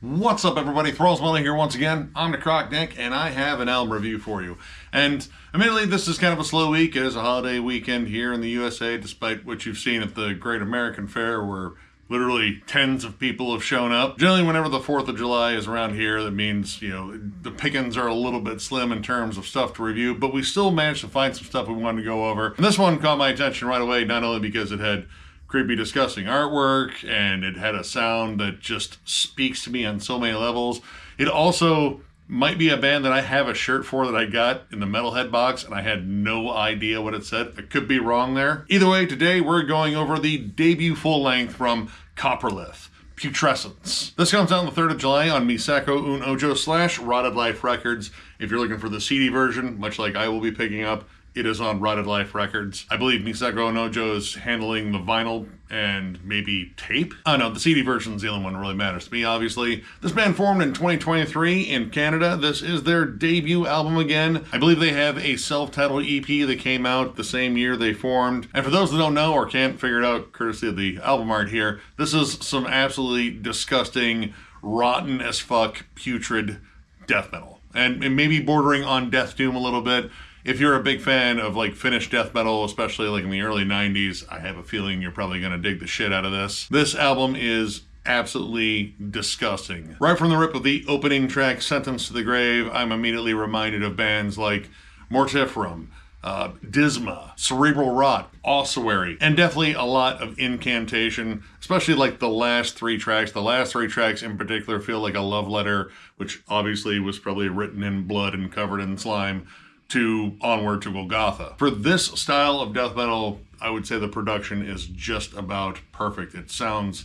What's up, everybody? Thralls here once again. I'm Necrotic Nick, and I have an album review for you. And admittedly, this is kind of a slow week. It is a holiday weekend here in the USA, despite what you've seen at the Great American Fair, where literally tens of people have shown up. Generally, whenever the 4th of July is around here, that means, the pickings are a little bit slim in terms of stuff to review, but we still managed to find some stuff we wanted to go over. And this one caught my attention right away, not only because it had creepy, disgusting artwork, and it had a sound that just speaks to me on so many levels. It also might be a band that I have a shirt for that I got in the Metalhead box, and I had no idea what it said. I could be wrong there. Either way, today we're going over the debut full-length from Coprolith, Putrescence. This comes out on the 3rd of July on Misako Un Ojo / Rotted Life Records. If you're looking for the CD version, much like I will be picking up, it is on Rotted Life Records. I believe Misako Un Ojo is handling the vinyl and maybe tape. Oh no, the CD version is the only one that really matters to me, obviously. This band formed in 2023 in Canada. This is their debut album again. I believe they have a self-titled EP that came out the same year they formed. And for those that don't know or can't figure it out, courtesy of the album art here, this is some absolutely disgusting, rotten as fuck, putrid death metal. And maybe bordering on death doom a little bit. If you're a big fan of like Finnish death metal, especially like in the early 90s, I have a feeling you're probably going to dig the shit out of this. This album is absolutely disgusting. Right from the rip of the opening track, Sentence to the Grave, I'm immediately reminded of bands like Mortiferum, Disma, Cerebral Rot, Ossuary, and definitely a lot of incantation, especially like the last three tracks. The last three tracks in particular feel like a love letter, which obviously was probably written in blood and covered in slime, to Onward to Golgotha. For this style of death metal, I would say the production is just about perfect. It sounds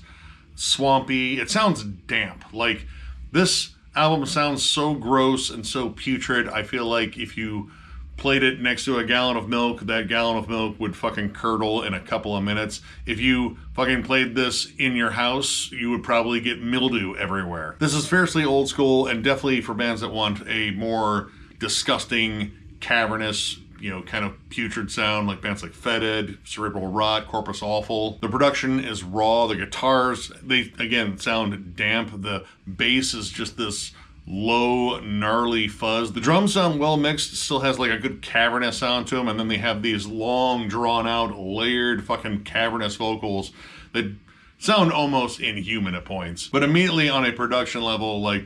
swampy. It sounds damp. Like, this album sounds so gross and so putrid. I feel like if you played it next to a gallon of milk, that gallon of milk would fucking curdle in a couple of minutes. If you fucking played this in your house, you would probably get mildew everywhere. This is fiercely old school, and definitely for bands that want a more disgusting, cavernous, kind of putrid sound, like bands like Fetid, Cerebral Rot, Corpus Awful. The production is raw. The guitars, they, again, sound damp. The bass is just this low, gnarly fuzz. The drums sound well mixed, still has like a good cavernous sound to them, and then they have these long, drawn-out, layered fucking cavernous vocals that sound almost inhuman at points. But immediately on a production level, like,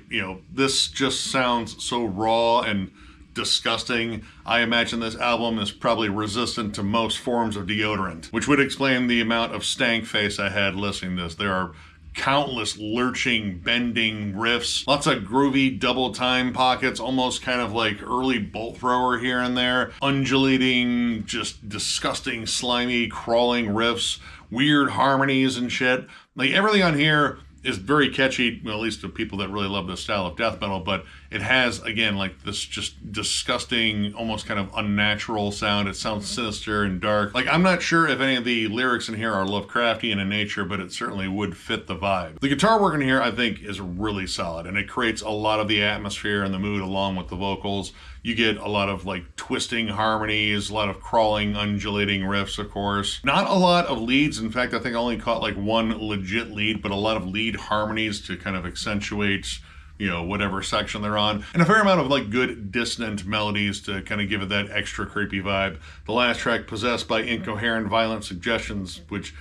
this just sounds so raw and disgusting. I imagine this album is probably resistant to most forms of deodorant, which would explain the amount of stank face I had listening to this. There are countless lurching, bending riffs, lots of groovy double time pockets, almost kind of like early bolt thrower here and there, undulating, just disgusting, slimy, crawling riffs, weird harmonies and shit. Like, everything on here is very catchy, well, at least to people that really love this style of death metal, but it has, again, like this just disgusting, almost kind of unnatural sound. It sounds sinister and dark. Like, I'm not sure if any of the lyrics in here are Lovecraftian in nature, but it certainly would fit the vibe. The guitar work in here, I think, is really solid, and it creates a lot of the atmosphere and the mood along with the vocals. You get a lot of like twisting harmonies, a lot of crawling, undulating riffs, of course. Not a lot of leads. In fact, I think I only caught like one legit lead, but a lot of lead harmonies to kind of accentuate, whatever section they're on. And a fair amount of like good dissonant melodies to kind of give it that extra creepy vibe. The last track, Possessed by Incoherent Violent Suggestions, which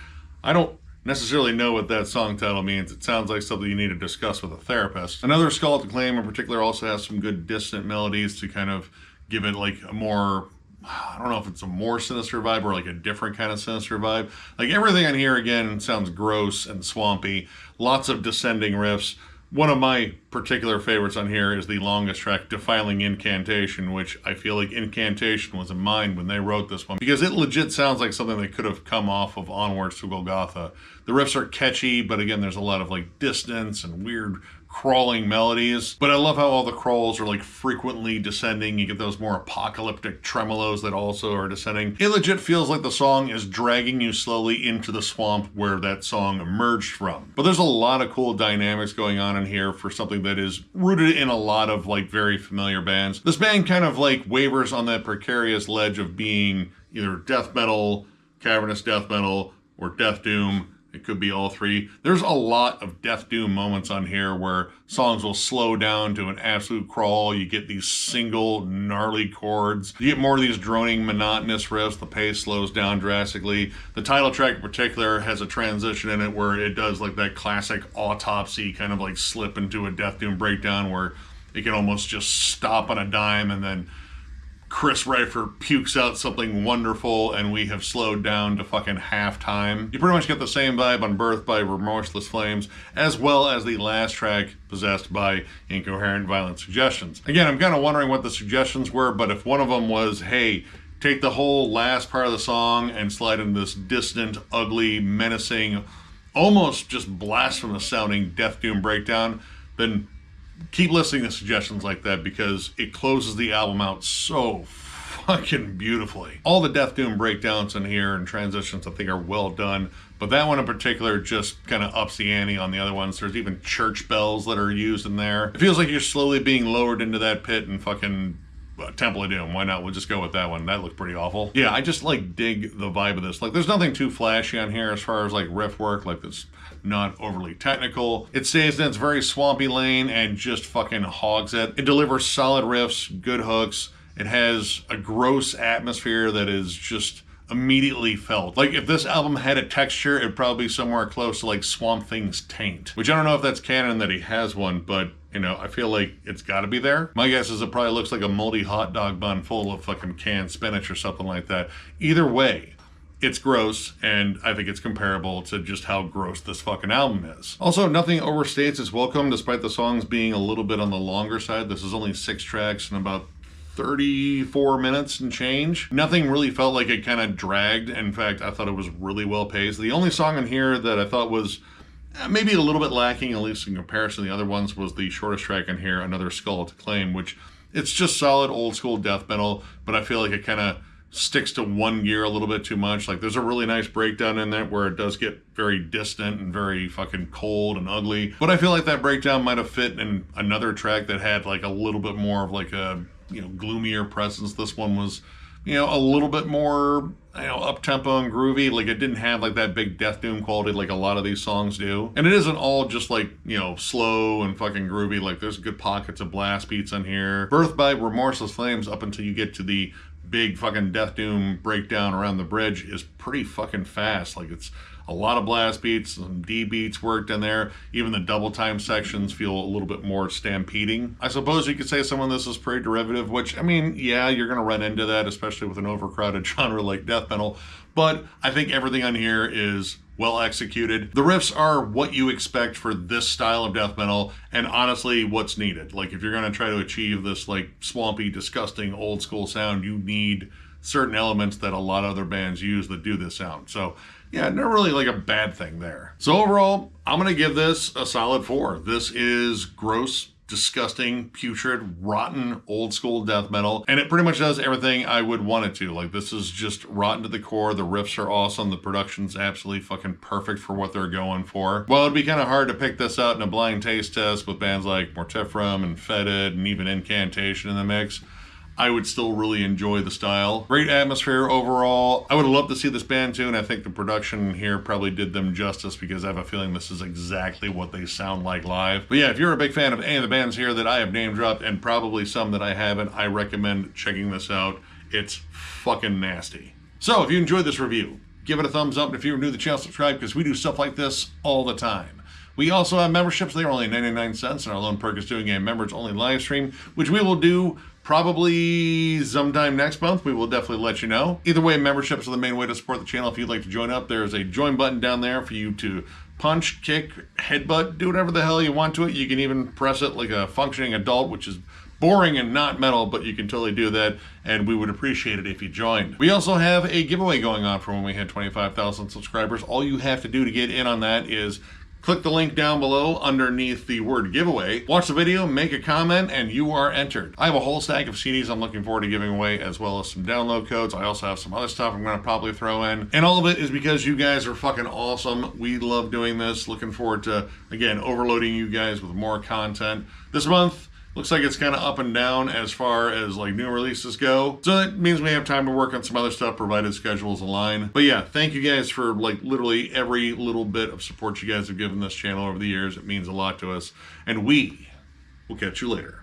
I don't necessarily know what that song title means. It sounds like something you need to discuss with a therapist. Another Skull at the Claim in particular also has some good dissonant melodies to kind of give it like a more, I don't know if it's a more sinister vibe or like a different kind of sinister vibe. Like, everything on here, again, sounds gross and swampy. Lots of descending riffs. One of my particular favorites on here is the longest track, Defiling Incantation, which I feel like Incantation was in mind when they wrote this one, because it legit sounds like something that could have come off of Onwards to Golgotha. The riffs are catchy, but again, there's a lot of like dissonance and weird crawling melodies. But I love how all the crawls are like frequently descending. You get those more apocalyptic tremolos that also are descending. It legit feels like the song is dragging you slowly into the swamp where that song emerged from. But there's a lot of cool dynamics going on in here for something that is rooted in a lot of like very familiar bands. This band kind of like wavers on that precarious ledge of being either death metal, cavernous death metal, or death doom, It could be all three. There's a lot of death doom moments on here where songs will slow down to an absolute crawl. You get these single gnarly chords. You get more of these droning monotonous riffs. The pace slows down drastically. The title track in particular has a transition in it where it does like that classic autopsy kind of like slip into a death doom breakdown where it can almost just stop on a dime and then Chris Rifer pukes out something wonderful and we have slowed down to fucking halftime. You pretty much get the same vibe on Birth by Remorseless Flames, as well as the last track, Possessed by Incoherent Violent Suggestions. Again, I'm kind of wondering what the suggestions were, but if one of them was, hey, take the whole last part of the song and slide into this distant, ugly, menacing, almost just blasphemous sounding death doom breakdown, then keep listening to suggestions like that because it closes the album out so fucking beautifully. All the death doom breakdowns in here and transitions I think are well done, but that one in particular just kind of ups the ante on the other ones. There's even church bells that are used in there. It feels like you're slowly being lowered into that pit and fucking Temple of Doom. Why not? We'll just go with that one. That looked pretty awful. Yeah, I just like dig the vibe of this. Like there's nothing too flashy on here as far as like riff work. Like it's not overly technical. It stays in its very swampy lane and just fucking hogs it. It delivers solid riffs, good hooks. It has a gross atmosphere that is just immediately felt. Like if this album had a texture, it'd probably be somewhere close to like Swamp Thing's Taint, which I don't know if that's canon that he has one, but you know, I feel like it's got to be there. My guess is it probably looks like a moldy hot dog bun full of fucking canned spinach or something like that. Either way, it's gross, and I think it's comparable to just how gross this fucking album is. Also, nothing overstates its welcome, despite the songs being a little bit on the longer side. This is only 6 tracks and about 34 minutes and change. Nothing really felt like it kind of dragged. In fact, I thought it was really well paced. The only song on here that I thought was maybe a little bit lacking, at least in comparison to the other ones, was the shortest track in here, Another Skull to Claim, which it's just solid old school death metal, but I feel like it kind of sticks to one gear a little bit too much. Like there's a really nice breakdown in there where it does get very distant and very fucking cold and ugly, but I feel like that breakdown might have fit in another track that had like a little bit more of like a, you know, gloomier presence. This one was, you know, a little bit more, you know, up-tempo and groovy. Like it didn't have like that big death doom quality like a lot of these songs do. And it isn't all just like, you know, slow and fucking groovy. Like there's good pockets of blast beats on here. Birth by Remorseless Flames up until you get to the big fucking death doom breakdown around the bridge is pretty fucking fast. Like it's a lot of blast beats, some D beats worked in there. Even the double time sections feel a little bit more stampeding. I suppose you could say some of this is pretty derivative, which, I mean, yeah, you're gonna run into that, especially with an overcrowded genre like death metal, but I think everything on here is well executed. The riffs are what you expect for this style of death metal, and honestly, what's needed. Like, if you're gonna try to achieve this, like, swampy, disgusting, old school sound, you need certain elements that a lot of other bands use that do this sound. So, yeah, not really like a bad thing there. So overall, I'm gonna give this a solid 4. This is gross, disgusting, putrid, rotten, old school death metal, and it pretty much does everything I would want it to. Like, this is just rotten to the core. The riffs are awesome. The production's absolutely fucking perfect for what they're going for. While it'd be kind of hard to pick this out in a blind taste test with bands like Mortifera and Fetid and even Incantation in the mix, I would still really enjoy the style. Great atmosphere overall. I would love to see this band too, and I think the production here probably did them justice because I have a feeling this is exactly what they sound like live. But yeah, if you're a big fan of any of the bands here that I have name dropped, and probably some that I haven't, I recommend checking this out. It's fucking nasty. So if you enjoyed this review, give it a thumbs up, and if you're new to the channel, subscribe, because we do stuff like this all the time. We also have memberships. They're only 99 cents, and our lone perk is doing a members only live stream, which we will do probably sometime next month. We will definitely let you know. Either way, memberships are the main way to support the channel. If you'd like to join up, there's a join button down there for you to punch, kick, headbutt, do whatever the hell you want to it. You can even press it like a functioning adult, which is boring and not metal, but you can totally do that, and we would appreciate it if you joined. We also have a giveaway going on for when we hit 25,000 subscribers. All you have to do to get in on that is click the link down below underneath the word giveaway, watch the video, make a comment, and you are entered. I have a whole stack of CDs I'm looking forward to giving away, as well as some download codes. I also have some other stuff I'm gonna probably throw in. And all of it is because you guys are fucking awesome. We love doing this. Looking forward to, again, overloading you guys with more content. This month, Looks like it's kind of up and down as far as like new releases go. So that means we have time to work on some other stuff provided schedules align. But yeah, thank you guys for like literally every little bit of support you guys have given this channel over the years. It means a lot to us. And we will catch you later.